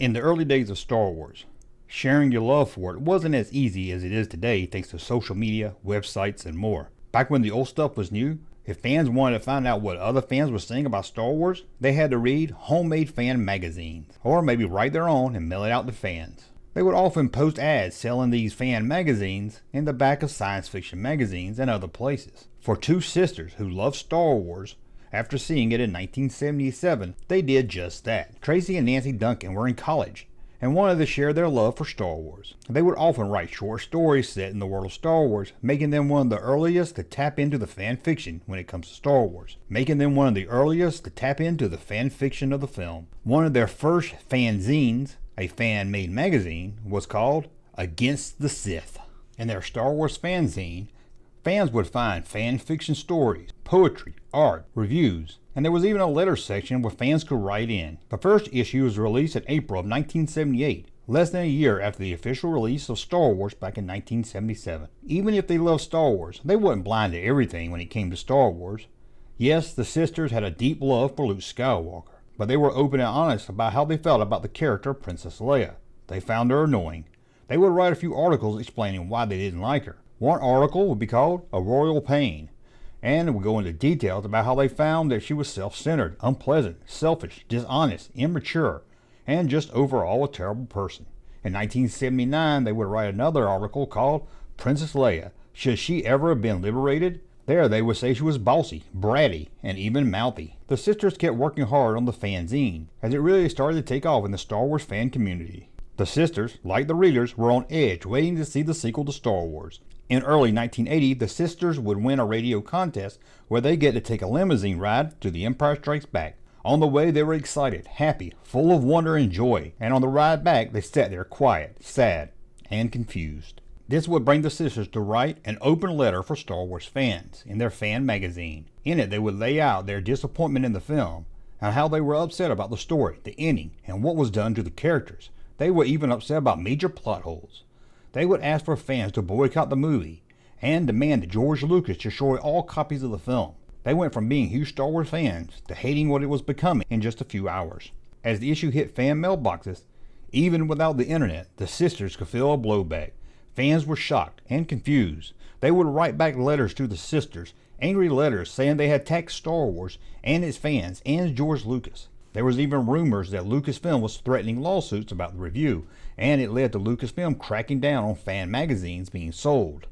In the early days of Star Wars, sharing your love for it wasn't as easy as it is today thanks to social media, websites, and more. Back when the old stuff was new, if fans wanted to find out what other fans were saying about Star Wars, they had to read homemade fan magazines, or maybe write their own and mail it out to fans. They would often post ads selling these fan magazines in the back of science fiction magazines and other places. For two sisters who loved Star Wars, after seeing it in 1977, they did just that. Tracy and Nancy Duncan were in college and wanted to share their love for Star Wars. They would often write short stories set in the world of Star Wars, making them one of the earliest to tap into the fan fiction when it comes to Star Wars. One of their first fanzines, a fan-made magazine, was called Against the Sith. In their Star Wars fanzine, fans would find fan fiction stories, poetry, art, reviews, and there was even a letter section where fans could write in. The first issue was released in April of 1978, less than a year after the official release of Star Wars back in 1977. Even if they loved Star Wars, they weren't blind to everything when it came to Star Wars. Yes, the sisters had a deep love for Luke Skywalker, but they were open and honest about how they felt about the character Princess Leia. They found her annoying. They would write a few articles explaining why they didn't like her. One article would be called A Royal Pain, and it would go into details about how they found that she was self-centered, unpleasant, selfish, dishonest, immature, and just overall a terrible person. In 1979, they would write another article called Princess Leia, Should She Ever Have Been Liberated? There they would say she was bossy, bratty, and even mouthy. The sisters kept working hard on the fanzine, as it really started to take off in the Star Wars fan community. The sisters, like the readers, were on edge waiting to see the sequel to Star Wars. In early 1980, the sisters would win a radio contest where they get to take a limousine ride to The Empire Strikes Back. On the way, they were excited, happy, full of wonder and joy, and on the ride back, they sat there quiet, sad, and confused. This would bring the sisters to write an open letter for Star Wars fans in their fan magazine. In it, they would lay out their disappointment in the film and how they were upset about the story, the ending, and what was done to the characters. They were even upset about major plot holes. They would ask for fans to boycott the movie and demand that George Lucas destroy all copies of the film. They went from being huge Star Wars fans to hating what it was becoming in just a few hours. As the issue hit fan mailboxes, even without the internet, the sisters could feel a blowback. Fans were shocked and confused. They would write back letters to the sisters, angry letters saying they had attacked Star Wars and its fans and George Lucas. There was even rumors that Lucasfilm was threatening lawsuits about the review, and it led to Lucasfilm cracking down on fan magazines being sold.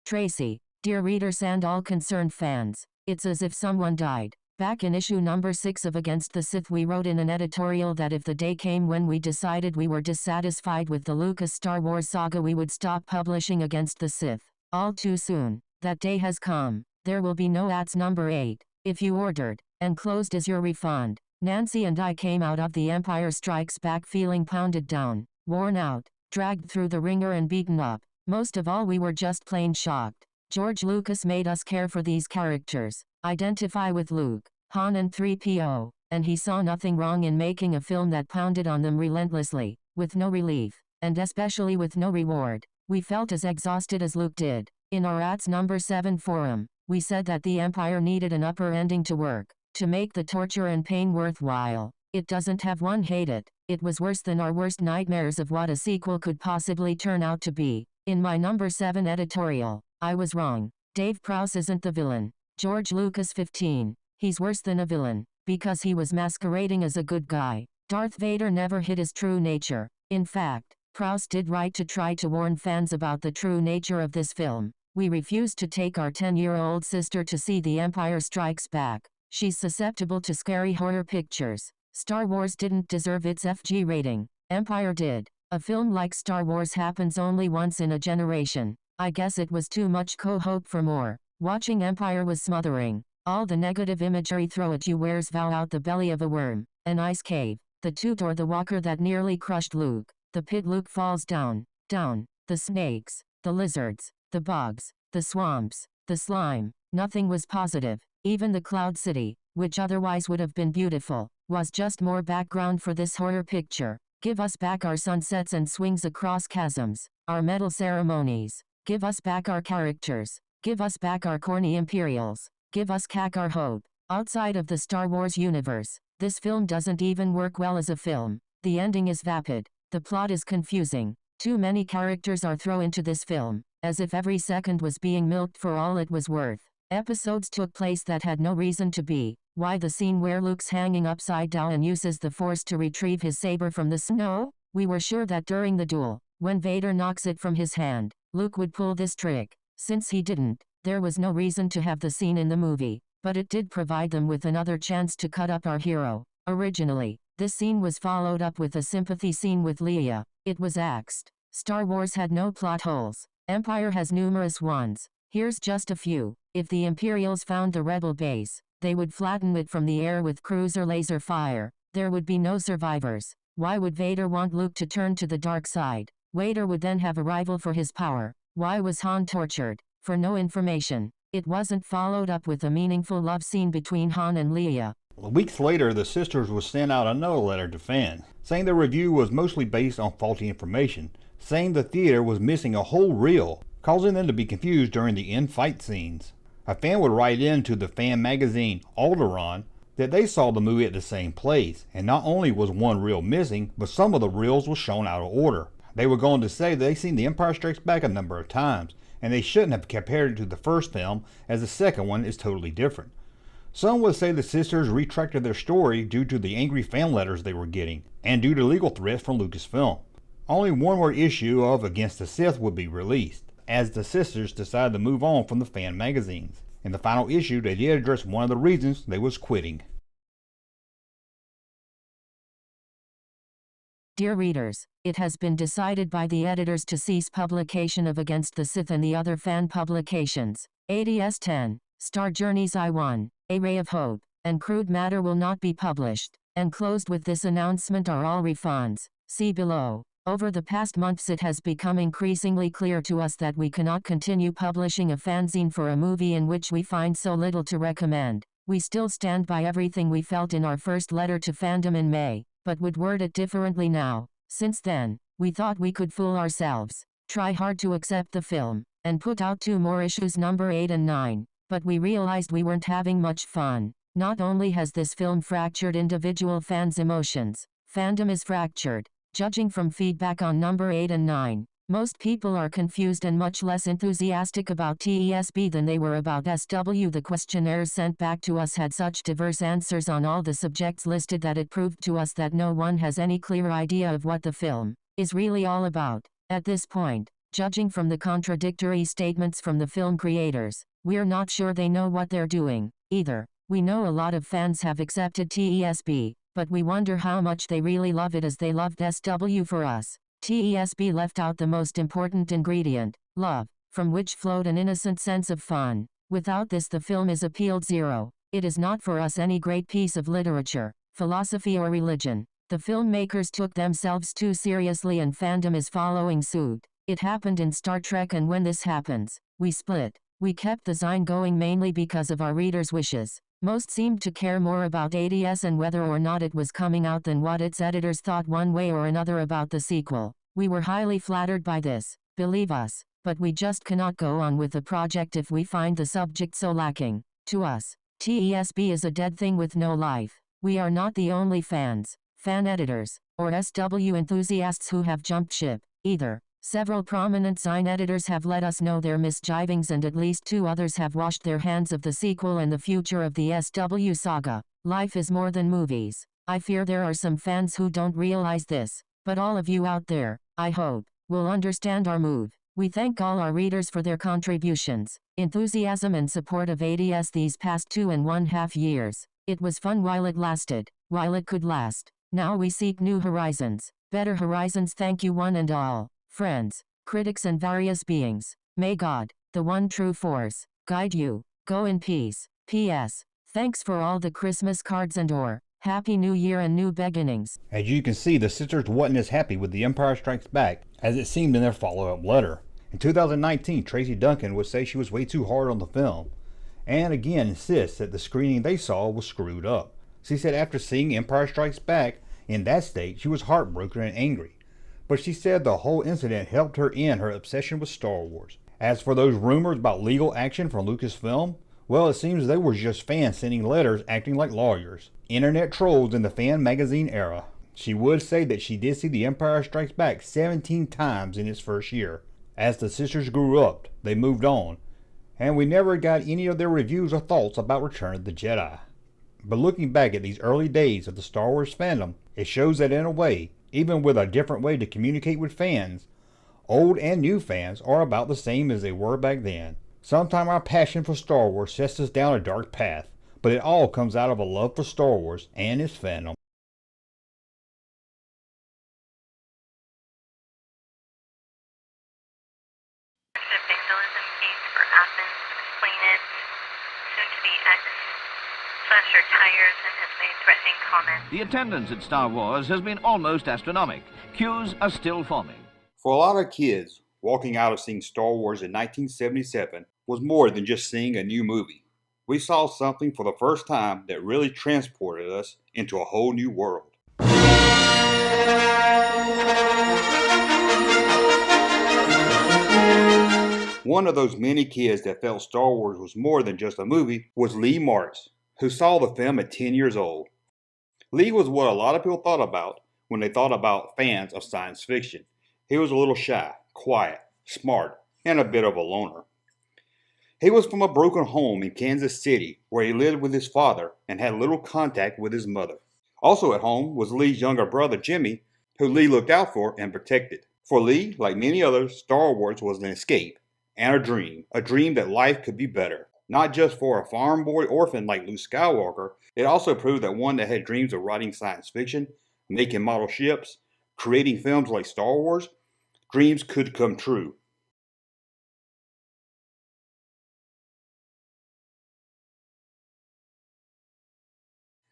Tracy, dear readers and all concerned fans, it's as if someone died. Back in issue number 6 of Against the Sith, we wrote in an editorial that if the day came when we decided we were dissatisfied with the Lucas Star Wars saga, we would stop publishing Against the Sith. All too soon. That day has come. There will be no ads number 8. If you ordered, enclosed is your refund. Nancy and I came out of The Empire Strikes Back feeling pounded down, worn out, dragged through the ringer and beaten up. Most of all, we were just plain shocked. George Lucas made us care for these characters, identify with Luke, Han and 3PO, and he saw nothing wrong in making a film that pounded on them relentlessly, with no relief, and especially with no reward. We felt as exhausted as Luke did. In our Ads number 7 forum, we said that the Empire needed an upper ending to work, to make the torture and pain worthwhile. It doesn't have one hate it. It was worse than our worst nightmares of what a sequel could possibly turn out to be. In my number 7 editorial, I was wrong. Dave Prowse isn't the villain. George Lucas 15. He's worse than a villain, because he was masquerading as a good guy. Darth Vader never hid his true nature. In fact, Prowse did right to try to warn fans about the true nature of this film. We refused to take our 10-year-old sister to see The Empire Strikes Back. She's susceptible to scary horror pictures. Star Wars didn't deserve its FG rating. Empire did. A film like Star Wars happens only once in a generation. I guess it was too much hope for more. Watching Empire was smothering. All the negative imagery throw at you wears vow out the belly of a worm, an ice cave, the toot or the walker that nearly crushed Luke, the pit Luke falls down, the snakes, the lizards, the bugs, the swamps, the slime. Nothing was positive. Even the Cloud City, which otherwise would have been beautiful, was just more background for this horror picture. Give us back our sunsets and swings across chasms, our medal ceremonies. Give us back our characters. Give us back our corny Imperials. Give us our hope. Outside of the Star Wars universe, this film doesn't even work well as a film. The ending is vapid. The plot is confusing. Too many characters are thrown into this film, as if every second was being milked for all it was worth. Episodes took place that had no reason to be. Why the scene where Luke's hanging upside down and uses the Force to retrieve his saber from the snow? We were sure that during the duel, when Vader knocks it from his hand, Luke would pull this trick. Since he didn't, there was no reason to have the scene in the movie, but it did provide them with another chance to cut up our hero. Originally, this scene was followed up with a sympathy scene with Leia. It was axed. Star Wars had no plot holes. Empire has numerous ones. Here's just a few. If the Imperials found the rebel base, they would flatten it from the air with cruiser laser fire. There would be no survivors. Why would Vader want Luke to turn to the dark side? Vader would then have a rival for his power. Why was Han tortured? For no information. It wasn't followed up with a meaningful love scene between Han and Leia. Weeks later, the sisters would send out another letter to fans, saying their review was mostly based on faulty information, saying the theater was missing a whole reel, causing them to be confused during the end fight scenes. A fan would write in to the fan magazine Alderaan that they saw the movie at the same place, and not only was one reel missing, but some of the reels were shown out of order. They were going to say they seen The Empire Strikes Back a number of times, and they shouldn't have compared it to the first film, as the second one is totally different. Some would say the sisters retracted their story due to the angry fan letters they were getting, and due to legal threats from Lucasfilm. Only one more issue of Against the Sith would be released, as the sisters decided to move on from the fan magazines. In the final issue, they did address one of the reasons they was quitting. Dear readers, it has been decided by the editors to cease publication of Against the Sith and the other fan publications. ADS 10, Star Journeys I-1, A Ray of Hope, and Crude Matter will not be published. Enclosed with this announcement are all refunds. See below. Over the past months it has become increasingly clear to us that we cannot continue publishing a fanzine for a movie in which we find so little to recommend. We still stand by everything we felt in our first letter to fandom in May, but would word it differently now. Since then, we thought we could fool ourselves, try hard to accept the film, and put out 2 more issues, number 8 and 9, but we realized we weren't having much fun. Not only has this film fractured individual fans' emotions, fandom is fractured. Judging from feedback on number 8 and 9, most people are confused and much less enthusiastic about TESB than they were about SW. The questionnaires sent back to us had such diverse answers on all the subjects listed that it proved to us that no one has any clear idea of what the film is really all about. At this point, judging from the contradictory statements from the film creators, we're not sure they know what they're doing, either. We know a lot of fans have accepted TESB, but we wonder how much they really love it as they loved SW. For us, TESB left out the most important ingredient, love, from which flowed an innocent sense of fun. Without this the film is appealed zero. It is not for us any great piece of literature, philosophy or religion. The filmmakers took themselves too seriously and fandom is following suit. It happened in Star Trek, and when this happens, we split. We kept the zine going mainly because of our readers' wishes. Most seemed to care more about ADS and whether or not it was coming out than what its editors thought one way or another about the sequel. We were highly flattered by this, believe us, but we just cannot go on with the project if we find the subject so lacking. To us, TESB is a dead thing with no life. We are not the only fans, fan editors, or SW enthusiasts who have jumped ship, either. Several prominent zine editors have let us know their misgivings, and at least 2 others have washed their hands of the sequel and the future of the SW saga. Life is more than movies. I fear there are some fans who don't realize this, but all of you out there, I hope, will understand our move. We thank all our readers for their contributions, enthusiasm and support of ADS these past 2.5 years. It was fun while it lasted, while it could last. Now we seek new horizons, better horizons. Thank you one and all. Friends, critics and various beings, may God, the one true force, guide you. Go in peace. P.S. Thanks for all the Christmas cards and Happy New Year and new beginnings. As you can see, the sisters wasn't as happy with The Empire Strikes Back as it seemed in their follow-up letter. In 2019, Tracy Duncan would say she was way too hard on the film, and again insists that the screening they saw was screwed up. She said after seeing Empire Strikes Back in that state, she was heartbroken and angry. But she said the whole incident helped her end her obsession with Star Wars. As for those rumors about legal action from Lucasfilm, Well, it seems they were just fans sending letters acting like lawyers. Internet trolls in the fan magazine era. She would say that she did see The Empire Strikes Back 17 times in its first year. As the sisters grew up, they moved on, and we never got any of their reviews or thoughts about Return of the Jedi. But looking back at these early days of the Star Wars fandom, it shows that in a way, even with a different way to communicate with fans, old and new fans are about the same as they were back then. Sometimes our passion for Star Wars sets us down a dark path, but it all comes out of a love for Star Wars and its fandom. The attendance at Star Wars has been almost astronomical. Queues are still forming. For a lot of kids, walking out of seeing Star Wars in 1977 was more than just seeing a new movie. We saw something for the first time that really transported us into a whole new world. One of those many kids that felt Star Wars was more than just a movie was Lee Martz, who saw the film at 10 years old. Lee was what a lot of people thought about when they thought about fans of science fiction. He was a little shy, quiet, smart, and a bit of a loner. He was from a broken home in Kansas City where he lived with his father and had little contact with his mother. Also at home was Lee's younger brother Jimmy, who Lee looked out for and protected. For Lee, like many others, Star Wars was an escape and a dream that life could be better. Not just for a farm boy orphan like Luke Skywalker, it also proved that one that had dreams of writing science fiction, making model ships, creating films like Star Wars, dreams could come true.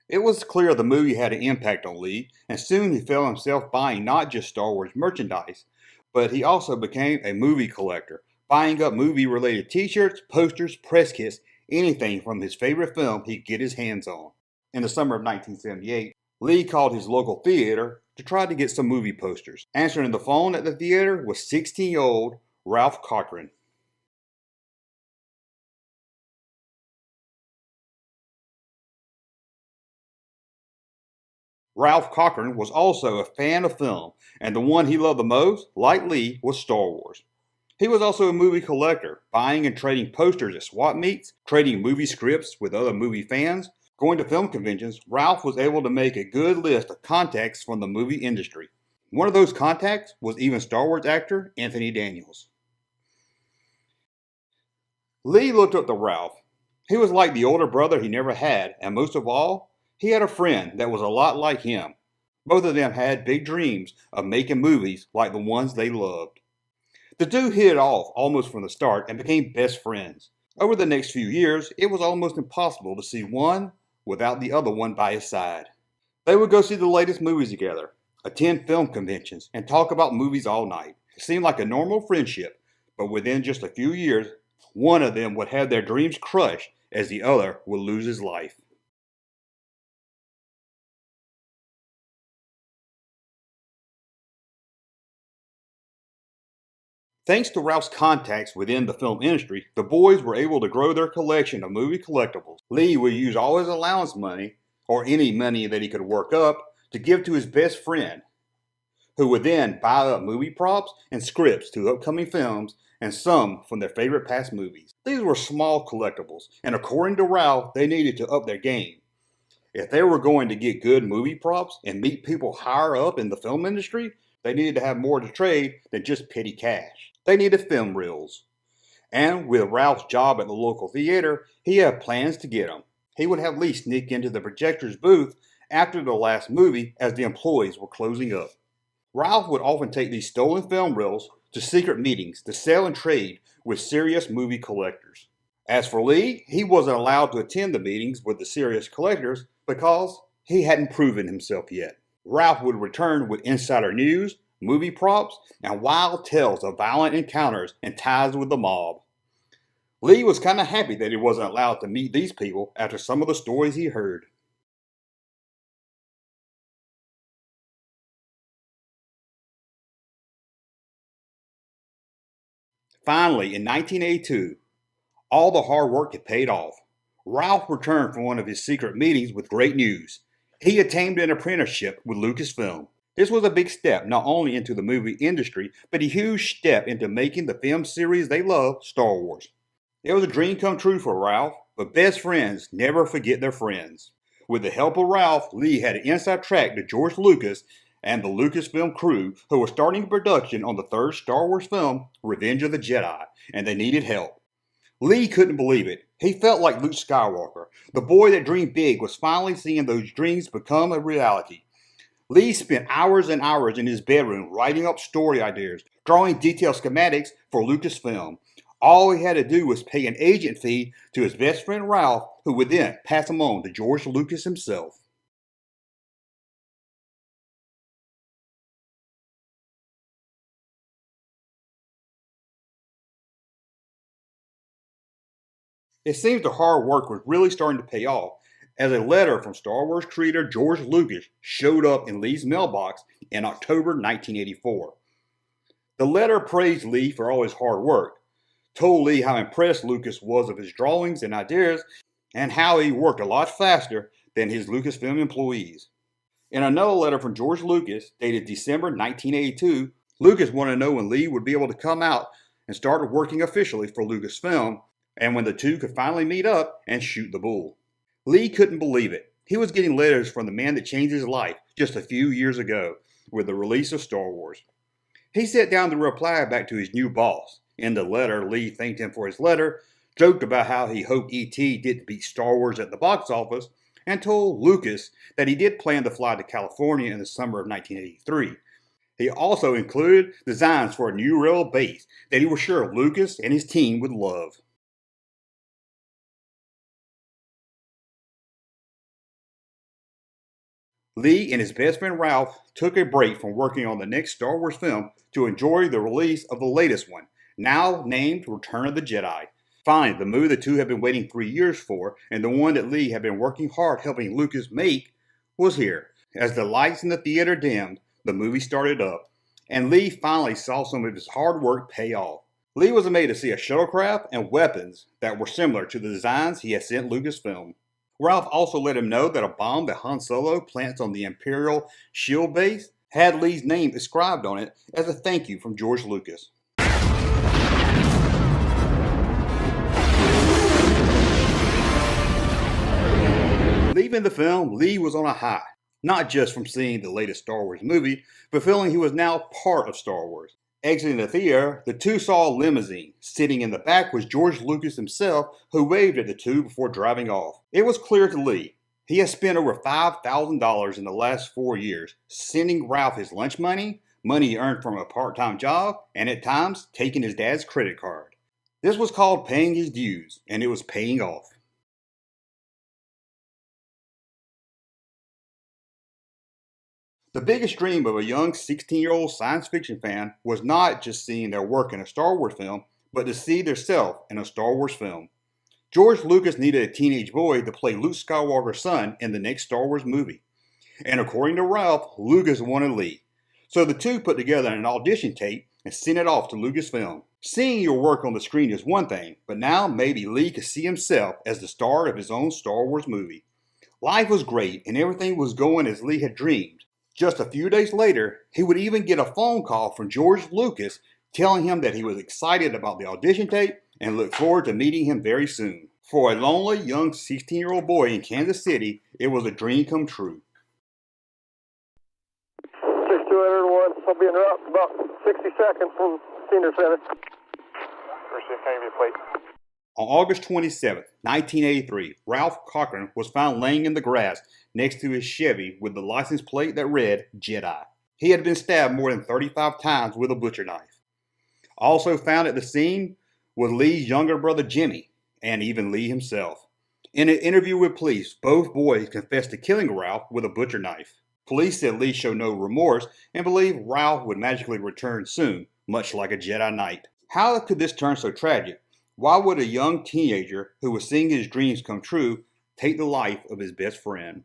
It was clear the movie had an impact on Lee, and soon he found himself buying not just Star Wars merchandise, but he also became a movie collector, buying up movie-related t-shirts, posters, press kits, anything from his favorite film he'd get his hands on. In the summer of 1978, Lee called his local theater to try to get some movie posters. Answering the phone at the theater was 16-year-old Ralph Cochran. Ralph Cochran was also a fan of film, and the one he loved the most, like Lee, was Star Wars. He was also a movie collector, buying and trading posters at swap meets, trading movie scripts with other movie fans. Going to film conventions, Ralph was able to make a good list of contacts from the movie industry. One of those contacts was even Star Wars actor Anthony Daniels. Lee looked up to Ralph. He was like the older brother he never had, and most of all, he had a friend that was a lot like him. Both of them had big dreams of making movies like the ones they loved. The two hit it off almost from the start and became best friends. Over the next few years, it was almost impossible to see one without the other one by his side. They would go see the latest movies together, attend film conventions, and talk about movies all night. It seemed like a normal friendship, but within just a few years, one of them would have their dreams crushed as the other would lose his life. Thanks to Ralph's contacts within the film industry, the boys were able to grow their collection of movie collectibles. Lee would use all his allowance money, or any money that he could work up, to give to his best friend, who would then buy up movie props and scripts to upcoming films and some from their favorite past movies. These were small collectibles, and according to Ralph, they needed to up their game. If they were going to get good movie props and meet people higher up in the film industry, they needed to have more to trade than just petty cash. They needed film reels. And with Ralph's job at the local theater, he had plans to get them. He would have Lee sneak into the projector's booth after the last movie as the employees were closing up. Ralph would often take these stolen film reels to secret meetings to sell and trade with serious movie collectors. As for Lee, he wasn't allowed to attend the meetings with the serious collectors because he hadn't proven himself yet. Ralph would return with insider news, movie props, and wild tales of violent encounters and ties with the mob. Lee was kind of happy that he wasn't allowed to meet these people after some of the stories he heard. Finally, in 1982, all the hard work had paid off. Ralph returned from one of his secret meetings with great news. He attained an apprenticeship with Lucasfilm. This was a big step not only into the movie industry, but a huge step into making the film series they love, Star Wars. It was a dream come true for Ralph, but best friends never forget their friends. With the help of Ralph, Lee had an inside track to George Lucas and the Lucasfilm crew, who were starting production on the third Star Wars film, Revenge of the Jedi, and they needed help. Lee couldn't believe it. He felt like Luke Skywalker. The boy that dreamed big was finally seeing those dreams become a reality. Lee spent hours and hours in his bedroom writing up story ideas, drawing detailed schematics for Lucasfilm. All he had to do was pay an agent fee to his best friend Ralph, who would then pass them on to George Lucas himself. It seems the hard work was really starting to pay off, as a letter from Star Wars creator George Lucas showed up in Lee's mailbox in October 1984. The letter praised Lee for all his hard work, told Lee how impressed Lucas was of his drawings and ideas, and how he worked a lot faster than his Lucasfilm employees. In another letter from George Lucas, dated December 1982, Lucas wanted to know when Lee would be able to come out and start working officially for Lucasfilm, and when the two could finally meet up and shoot the bull. Lee couldn't believe it. He was getting letters from the man that changed his life just a few years ago with the release of Star Wars. He sat down to reply back to his new boss. In the letter, Lee thanked him for his letter, joked about how he hoped E.T. didn't beat Star Wars at the box office, and told Lucas that he did plan to fly to California in the summer of 1983. He also included designs for a new rail base that he was sure Lucas and his team would love. Lee and his best friend Ralph took a break from working on the next Star Wars film to enjoy the release of the latest one, now named Return of the Jedi. Finally, the movie the two had been waiting 3 years for, and the one that Lee had been working hard helping Lucas make, was here. As the lights in the theater dimmed, the movie started up, and Lee finally saw some of his hard work pay off. Lee was amazed to see a shuttlecraft and weapons that were similar to the designs he had sent Lucasfilm. Ralph also let him know that a bomb that Han Solo plants on the Imperial shield base had Lee's name inscribed on it as a thank you from George Lucas. Leaving the film, Lee was on a high, not just from seeing the latest Star Wars movie, but feeling he was now part of Star Wars. Exiting the theater, the two saw a limousine. Sitting in the back was George Lucas himself, who waved at the two before driving off. It was clear to Lee he had spent over $5,000 in the last 4 years, sending Ralph his lunch money, money he earned from a part-time job, and at times taking his dad's credit card. This was called paying his dues, and it was paying off. The biggest dream of a young 16-year-old science fiction fan was not just seeing their work in a Star Wars film, but to see theirself in a Star Wars film. George Lucas needed a teenage boy to play Luke Skywalker's son in the next Star Wars movie. And according to Ralph, Lucas wanted Lee. So the two put together an audition tape and sent it off to Lucasfilm. Seeing your work on the screen is one thing, but now maybe Lee could see himself as the star of his own Star Wars movie. Life was great and everything was going as Lee had dreamed. Just a few days later, he would even get a phone call from George Lucas telling him that he was excited about the audition tape and looked forward to meeting him very soon. For a lonely young 16-year-old boy in Kansas City, it was a dream come true. 6201, I'll be en route in about 60 seconds from Senior Center. Receive, can you plate? On August 27, 1983, Ralph Cochran was found laying in the grass next to his Chevy with the license plate that read Jedi. He had been stabbed more than 35 times with a butcher knife. Also found at the scene was Lee's younger brother Jimmy, and even Lee himself. In an interview with police, both boys confessed to killing Ralph with a butcher knife. Police said Lee showed no remorse and believed Ralph would magically return soon, much like a Jedi Knight. How could this turn so tragic? Why would a young teenager who was seeing his dreams come true take the life of his best friend?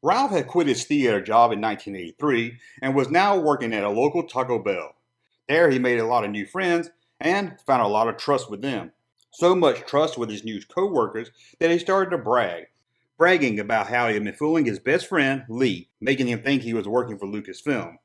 Ralph had quit his theater job in 1983 and was now working at a local Taco Bell. There he made a lot of new friends and found a lot of trust with them. So much trust with his new co-workers that he started to bragging about how he had been fooling his best friend, Lee, making him think he was working for Lucasfilm.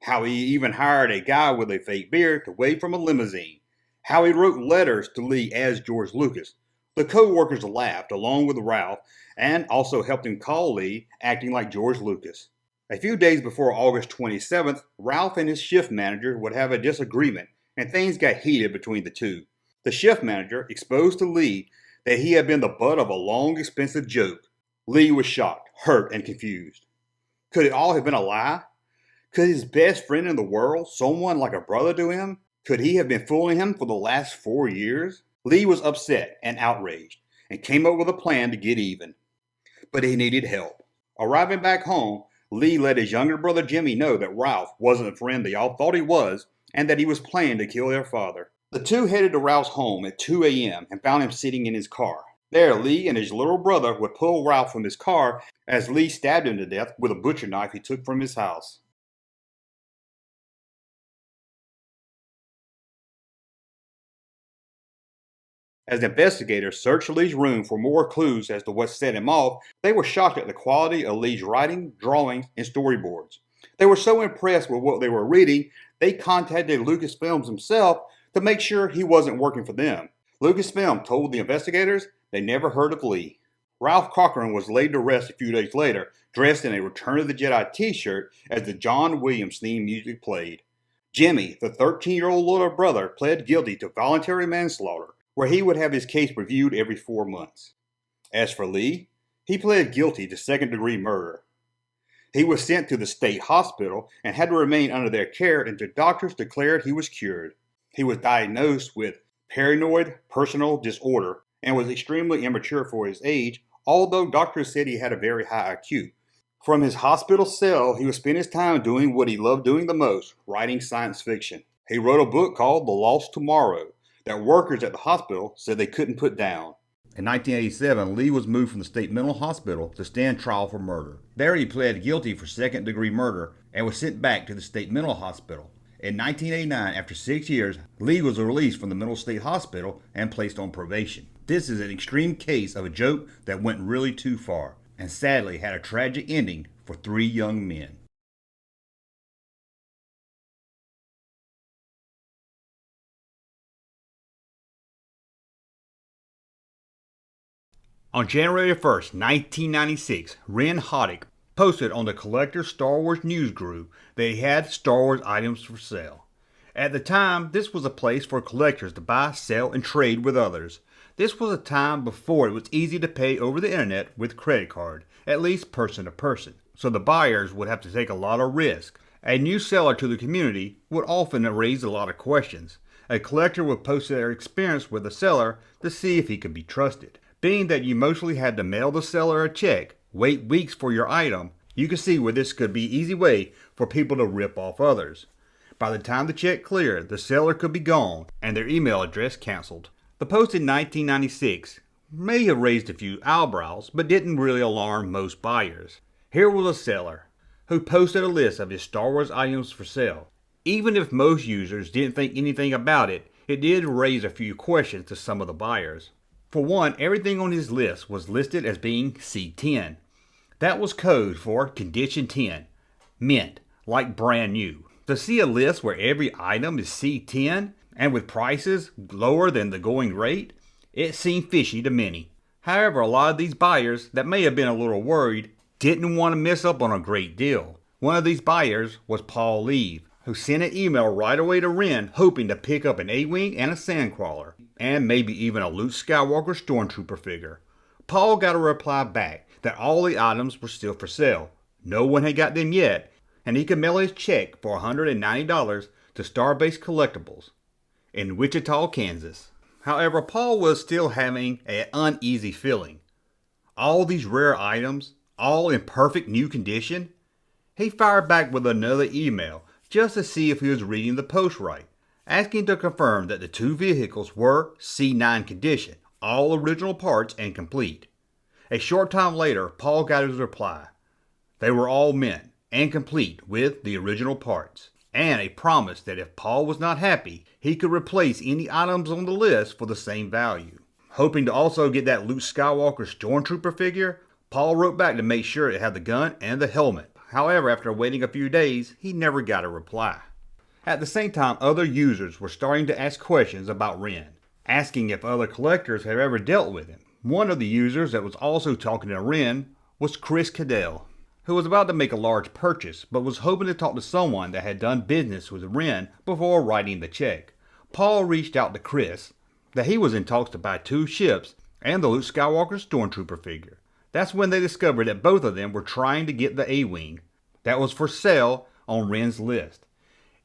How he even hired a guy with a fake beard to wait from a limousine. How he wrote letters to Lee as George Lucas. The co-workers laughed along with Ralph and also helped him call Lee, acting like George Lucas. A few days before August 27th, Ralph and his shift manager would have a disagreement, and things got heated between the two. The shift manager exposed to Lee that he had been the butt of a long, expensive joke. Lee was shocked, hurt, and confused. Could it all have been a lie? Could his best friend in the world, someone like a brother to him, could he have been fooling him for the last 4 years? Lee was upset and outraged, and came up with a plan to get even. But he needed help. Arriving back home, Lee let his younger brother Jimmy know that Ralph wasn't the friend they all thought he was, and that he was planning to kill their father. The two headed to Ralph's home at 2 a.m. and found him sitting in his car. There, Lee and his little brother would pull Ralph from his car as Lee stabbed him to death with a butcher knife he took from his house. As investigators searched Lee's room for more clues as to what set him off, they were shocked at the quality of Lee's writing, drawings, and storyboards. They were so impressed with what they were reading, they contacted Lucasfilm himself to make sure he wasn't working for them. Lucasfilm told the investigators they never heard of Lee. Ralph Cochran was laid to rest a few days later, dressed in a Return of the Jedi t-shirt as the John Williams theme music played. Jimmy, the 13-year-old little brother, pled guilty to voluntary manslaughter, where he would have his case reviewed every 4 months. As for Lee, he pled guilty to second-degree murder. He was sent to the state hospital and had to remain under their care until doctors declared he was cured. He was diagnosed with paranoid personal disorder and was extremely immature for his age, although doctors said he had a very high IQ. From his hospital cell, he would spend his time doing what he loved doing the most, writing science fiction. He wrote a book called The Lost Tomorrow that workers at the hospital said they couldn't put down. In 1987, Lee was moved from the state mental hospital to stand trial for murder. There he pled guilty for second-degree murder and was sent back to the state mental hospital. In 1989, after 6 years, Lee was released from the mental state hospital and placed on probation. This is an extreme case of a joke that went really too far, and sadly had a tragic ending for 3 young men. On January 1st, 1996, Ren Hoddick posted on the Collector Star Wars News group that he had Star Wars items for sale. At the time, this was a place for collectors to buy, sell, and trade with others. This was a time before it was easy to pay over the internet with credit card, at least person to person, so the buyers would have to take a lot of risk. A new seller to the community would often raise a lot of questions. A collector would post their experience with the seller to see if he could be trusted. Being that you mostly had to mail the seller a check, wait weeks for your item, you can see where this could be an easy way for people to rip off others. By the time the check cleared, the seller could be gone and their email address canceled. The post in 1996 may have raised a few eyebrows, but didn't really alarm most buyers. Here was a seller who posted a list of his Star Wars items for sale. Even if most users didn't think anything about it, it did raise a few questions to some of the buyers. For one, everything on his list was listed as being C10. That was code for Condition 10, mint, like brand new. To see a list where every item is C10 and with prices lower than the going rate, it seemed fishy to many. However, a lot of these buyers that may have been a little worried didn't want to miss up on a great deal. One of these buyers was Paul Leave, who sent an email right away to Ren hoping to pick up an A-Wing and a Sandcrawler, and maybe even a Luke Skywalker Stormtrooper figure. Paul got a reply back that all the items were still for sale. No one had got them yet, and he could mail his check for $190 to Starbase Collectibles in Wichita, Kansas. However, Paul was still having an uneasy feeling. All these rare items, all in perfect new condition? He fired back with another email just to see if he was reading the post right, asking to confirm that the 2 vehicles were C9 condition, all original parts and complete. A short time later, Paul got his reply. They were all mint and complete with the original parts. and a promise that if Paul was not happy, he could replace any items on the list for the same value. Hoping to also get that Luke Skywalker Stormtrooper figure, Paul wrote back to make sure it had the gun and the helmet. However, after waiting a few days, he never got a reply. At the same time, other users were starting to ask questions about Ren, asking if other collectors had ever dealt with him. One of the users that was also talking to Ren was Chris Cadell, who was about to make a large purchase, but was hoping to talk to someone that had done business with Ren before writing the check. Paul reached out to Chris that he was in talks to buy 2 ships and the Luke Skywalker Stormtrooper figure. That's when they discovered that both of them were trying to get the A-Wing that was for sale on Ren's list.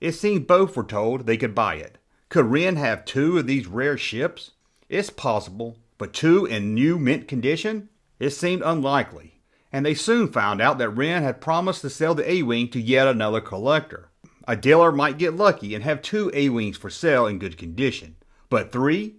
It seemed both were told they could buy it. Could Ren have 2 of these rare ships? It's possible, but 2 in new mint condition? It seemed unlikely. And they soon found out that Ren had promised to sell the A-Wing to yet another collector. A dealer might get lucky and have 2 A-Wings for sale in good condition. But 3?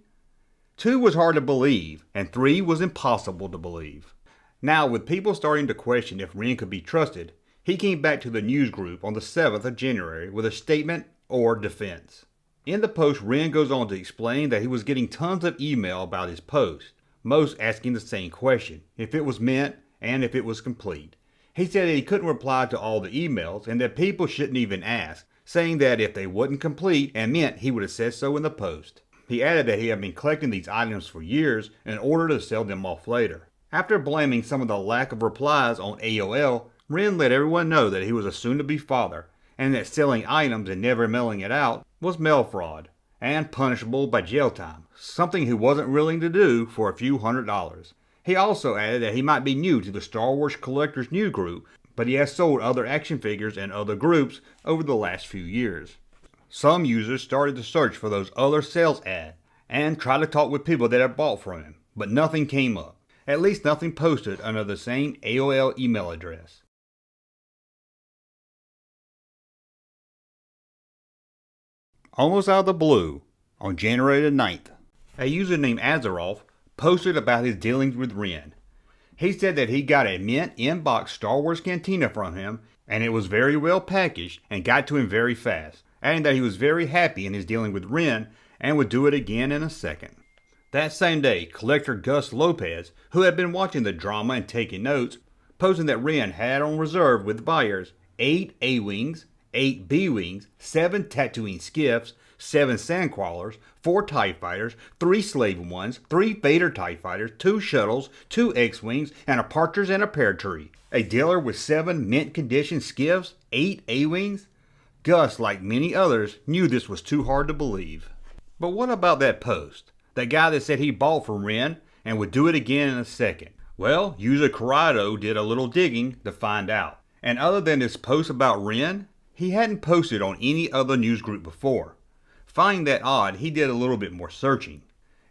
2 was hard to believe, and 3 was impossible to believe. Now, with people starting to question if Ren could be trusted, he came back to the news group on the 7th of January with a statement or defense. In the post, Ren goes on to explain that he was getting tons of email about his post, most asking the same question, if it was mint and if it was complete. He said that he couldn't reply to all the emails and that people shouldn't even ask, saying that if they wasn't complete and mint, he would have said so in the post. He added that he had been collecting these items for years in order to sell them off later. After blaming some of the lack of replies on AOL, Ren let everyone know that he was a soon-to-be father and that selling items and never mailing it out was mail fraud and punishable by jail time, something he wasn't willing to do for a few $100s. He also added that he might be new to the Star Wars Collectors New group, but he has sold other action figures in other groups over the last few years. Some users started to search for those other sales ads and try to talk with people that had bought from him, but nothing came up. At least nothing posted under the same AOL email address. Almost out of the blue, on January the 9th, a user named Azeroth posted about his dealings with Ren. He said that he got a mint in-box Star Wars Cantina from him, and it was very well packaged and got to him very fast, adding that he was very happy in his dealing with Ren and would do it again in a second. That same day, collector Gus Lopez, who had been watching the drama and taking notes, posted that Ren had on reserve with buyers 8 A-Wings, 8 B-Wings, 7 Tatooine skiffs, 7 Sandcrawlers, 4 TIE Fighters, 3 Slave Ones, 3 Vader TIE Fighters, 2 Shuttles, 2 X-Wings, and a Partridge and a Pear Tree. A dealer with 7 mint condition skiffs, 8 A-Wings? Gus, like many others, knew this was too hard to believe. But what about that post? That guy that said he bought from Ren and would do it again in a second. Well, user Corrado did a little digging to find out. And other than this post about Ren, he hadn't posted on any other news group before. Finding that odd, he did a little bit more searching.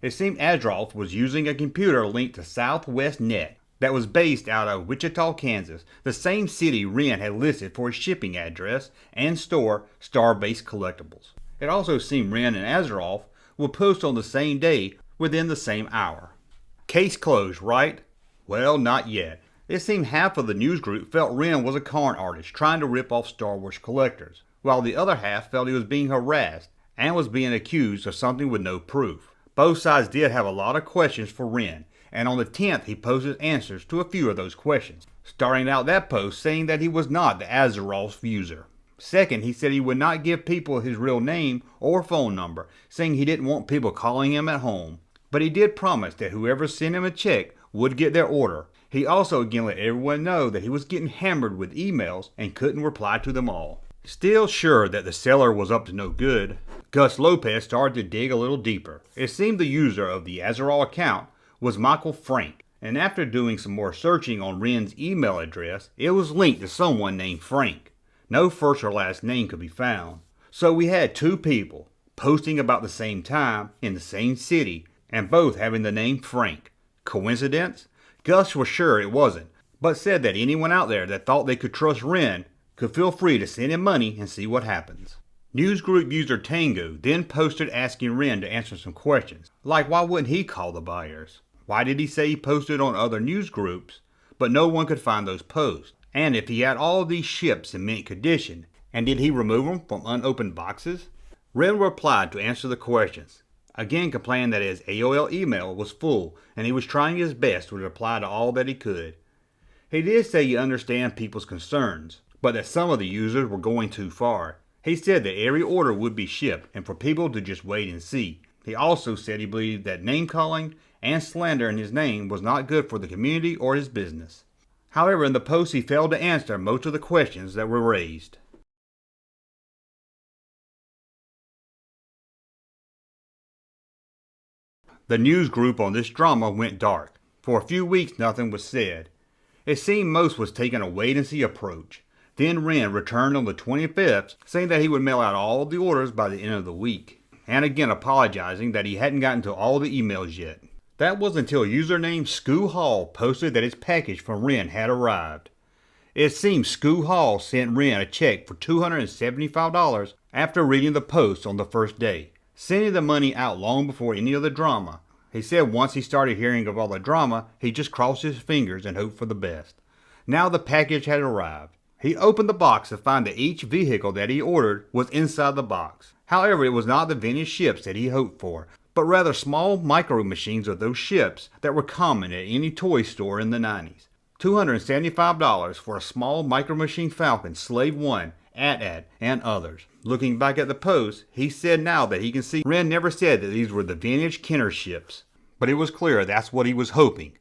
It seemed Azeroth was using a computer linked to Southwest Net that was based out of Wichita, Kansas, the same city Ren had listed for his shipping address and store Starbase Collectibles. It also seemed Ren and Azeroth would post on the same day within the same hour. Case closed, right? Well, not yet. It seemed half of the news group felt Ren was a con artist trying to rip off Star Wars collectors, while the other half felt he was being harassed and was being accused of something with no proof. Both sides did have a lot of questions for Ren, and on the 10th he posted answers to a few of those questions, starting out that post saying that he was not the Azeroth user. Second, he said he would not give people his real name or phone number, saying he didn't want people calling him at home. But he did promise that whoever sent him a check would get their order. He also again let everyone know that he was getting hammered with emails and couldn't reply to them all. Still sure that the seller was up to no good, Gus Lopez started to dig a little deeper. It seemed the user of the Azeroth account was Michael Frank, and after doing some more searching on Ren's email address, it was linked to someone named Frank. No first or last name could be found. So we had 2 people posting about the same time in the same city and both having the name Frank. Coincidence? Gus was sure it wasn't, but said that anyone out there that thought they could trust Ren could feel free to send him money and see what happens. Newsgroup user Tango then posted asking Ren to answer some questions, like why wouldn't he call the buyers? Why did he say he posted on other news groups, but no one could find those posts? And if he had all of these ships in mint condition, And did he remove them from unopened boxes? Wren replied to answer the questions, again complaining that his AOL email was full and he was trying his best to reply to all that he could. He did say he understands people's concerns, but that some of the users were going too far. He said that every order would be shipped and for people to just wait and see. He also said he believed that name calling and slander in his name was not good for the community or his business. However, in the post he failed to answer most of the questions that were raised. The news group on this drama went dark. For a few weeks nothing was said. It seemed most was taking a wait-and-see approach. Then Wren returned on the 25th, saying that he would mail out all the orders by the end of the week, and again apologizing that he hadn't gotten to all the emails yet. That was until username Scoo Hall posted that his package from Wren had arrived. It seems Scoo Hall sent Wren a check for $275 after reading the post on the first day, sending the money out long before any of the drama. He said once he started hearing of all the drama, he just crossed his fingers and hoped for the best. Now the package had arrived. He opened the box to find that each vehicle that he ordered was inside the box. However, it was not the vintage ships that he hoped for, but rather small micro machines of those ships that were common at any toy store in the 90s. $275 for a small micro machine Falcon Slave 1, AT-AT, and others. Looking back at the post, he said now that he can see Wren never said that these were the vintage Kenner ships, but it was clear that's what he was hoping.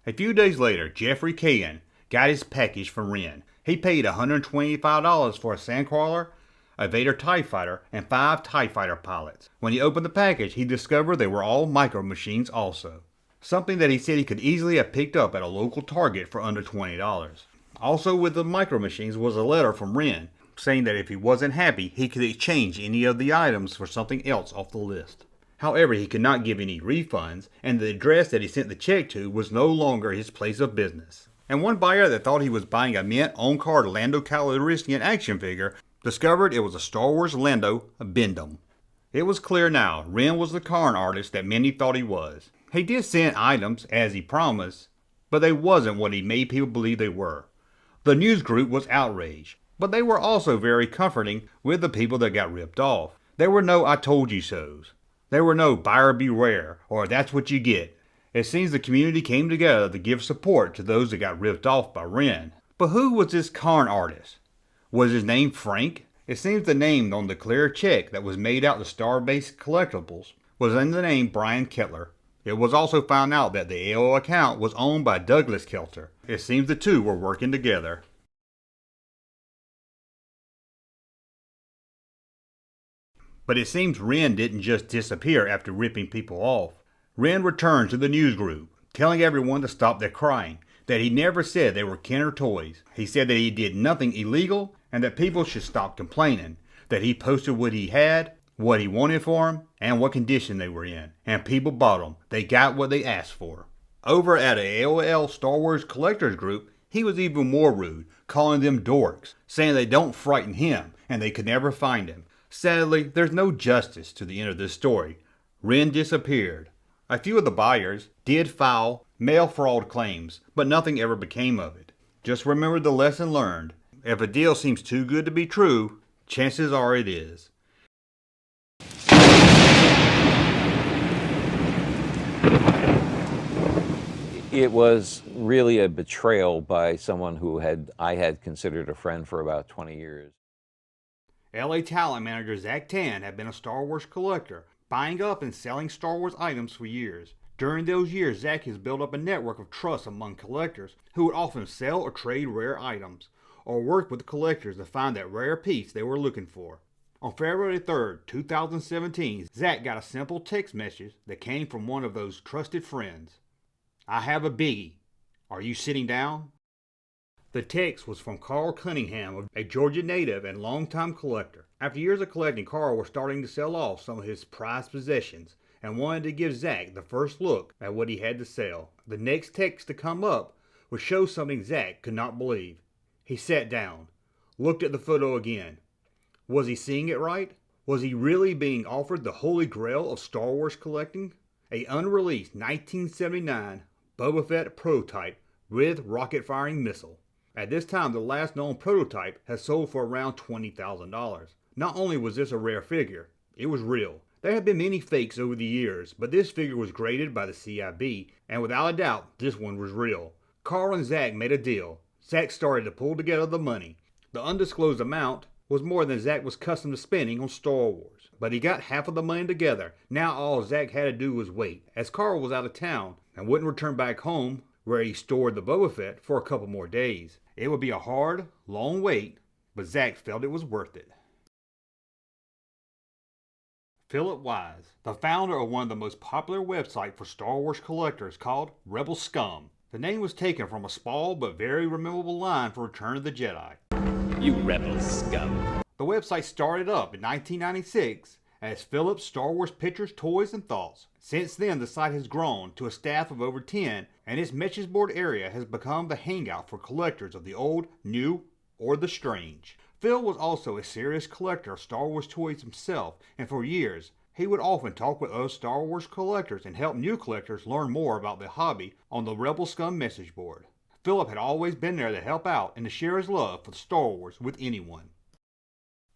A few days later, Jeffrey Kagan got his package from Wren. He paid $125 for a Sandcrawler, a Vader TIE Fighter, and 5 TIE Fighter pilots. When he opened the package, he discovered they were all micro machines also. Something that he said he could easily have picked up at a local Target for under $20. Also with the micro machines was a letter from Wren, saying that if he wasn't happy, he could exchange any of the items for something else off the list. However, he could not give any refunds, and the address that he sent the check to was no longer his place of business. And one buyer that thought he was buying a mint on-card Lando Calrissian action figure discovered it was a Star Wars Lando Bendum. It was clear now, Wren was the con artist that many thought he was. He did send items, as he promised, but they wasn't what he made people believe they were. The news group was outraged, but they were also very comforting with the people that got ripped off. There were no I told you so's. There were no buyer beware, or that's what you get. It seems the community came together to give support to those that got ripped off by Wren. But who was this con artist? Was his name Frank? It seems the name on the clear check that was made out to Starbase Collectibles was in the name Brian Kettler. It was also found out that the AOL account was owned by Douglas Kelter. It seems the two were working together. But it seems Wren didn't just disappear after ripping people off. Wren returned to the news group, telling everyone to stop their crying, that he never said they were Kenner toys. He said that he did nothing illegal and that people should stop complaining, that he posted what he had, what he wanted for them, and what condition they were in, and people bought them. They got what they asked for. Over at a AOL Star Wars collectors group, he was even more rude, calling them dorks, saying they don't frighten him and they could never find him. Sadly, there's no justice to the end of this story. Wren disappeared. A few of the buyers did file mail fraud claims, but nothing ever became of it. Just remember the lesson learned. If a deal seems too good to be true, chances are it is. It was really a betrayal by someone who I had considered a friend for about 20 years. LA talent manager Zach Tan had been a Star Wars collector, buying up and selling Star Wars items for years. During those years, Zach has built up a network of trust among collectors who would often sell or trade rare items, or work with collectors to find that rare piece they were looking for. On February 3rd, 2017, Zach got a simple text message that came from one of those trusted friends. I have a biggie. Are you sitting down? The text was from Carl Cunningham, a Georgia native and longtime collector. After years of collecting, Carl was starting to sell off some of his prized possessions and wanted to give Zach the first look at what he had to sell. The next text to come up would show something Zach could not believe. He sat down, looked at the photo again. Was he seeing it right? Was he really being offered the holy grail of Star Wars collecting? A unreleased 1979 Boba Fett prototype with rocket-firing missile. At this time, the last known prototype had sold for around $20,000. Not only was this a rare figure, it was real. There have been many fakes over the years, but this figure was graded by the CIB, and without a doubt, this one was real. Carl and Zach made a deal. Zach started to pull together the money. The undisclosed amount was more than Zach was accustomed to spending on Star Wars, but he got half of the money together. Now all Zach had to do was wait, as Carl was out of town and wouldn't return back home where he stored the Boba Fett for a couple more days. It would be a hard, long wait, but Zach felt it was worth it. Philip Wise, the founder of one of the most popular websites for Star Wars collectors called Rebel Scum. The name was taken from a small but very memorable line from Return of the Jedi. You rebel scum. The website started up in 1996 as Philip's Star Wars Pictures, Toys, and Thoughts. Since then, the site has grown to a staff of over 10, and its message board area has become the hangout for collectors of the old, new, or the strange. Phil was also a serious collector of Star Wars toys himself, and for years, he would often talk with other Star Wars collectors and help new collectors learn more about the hobby on the Rebel Scum message board. Philip had always been there to help out and to share his love for Star Wars with anyone.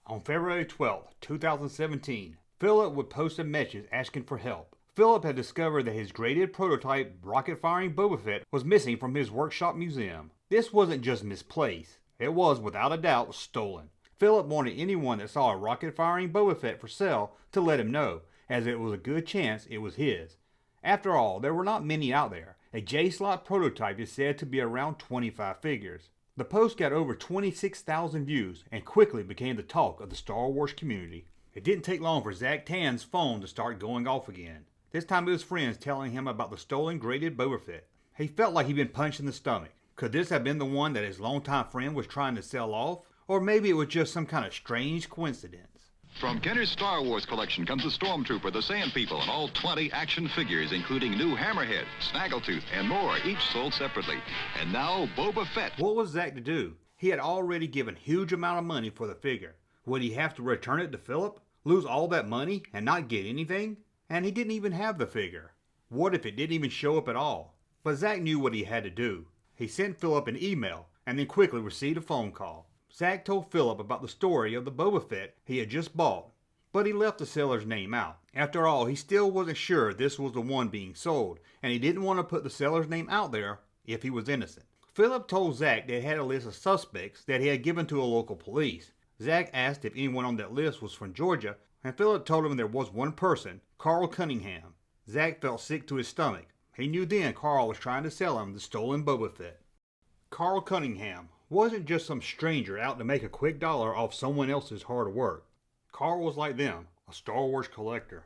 On February 12, 2017, Philip would post a message asking for help. Philip had discovered that his graded prototype rocket-firing Boba Fett was missing from his workshop museum. This wasn't just misplaced. It was, without a doubt, stolen. Philip wanted anyone that saw a rocket-firing Boba Fett for sale to let him know, as it was a good chance it was his. After all, there were not many out there. A J-slot prototype is said to be around 25 figures. The post got over 26,000 views and quickly became the talk of the Star Wars community. It didn't take long for Zach Tan's phone to start going off again. This time it was friends telling him about the stolen graded Boba Fett. He felt like he'd been punched in the stomach. Could this have been the one that his longtime friend was trying to sell off? Or maybe it was just some kind of strange coincidence. From Kenner's Star Wars collection comes the Stormtrooper, the Sand People, and all 20 action figures, including new Hammerhead, Snaggletooth, and more, each sold separately. And now, Boba Fett. What was Zach to do? He had already given a huge amount of money for the figure. Would he have to return it to Philip? Lose all that money and not get anything? And he didn't even have the figure. What if it didn't even show up at all? But Zach knew what he had to do. He sent Philip an email and then quickly received a phone call. Zach told Philip about the story of the Boba Fett he had just bought, but he left the seller's name out. After all, he still wasn't sure this was the one being sold, and he didn't want to put the seller's name out there if he was innocent. Philip told Zach that he had a list of suspects that he had given to a local police. Zach asked if anyone on that list was from Georgia, and Philip told him there was one person, Carl Cunningham. Zach felt sick to his stomach. He knew then Carl was trying to sell him the stolen Boba Fett. Carl Cunningham wasn't just some stranger out to make a quick dollar off someone else's hard work. Carl was like them, a Star Wars collector.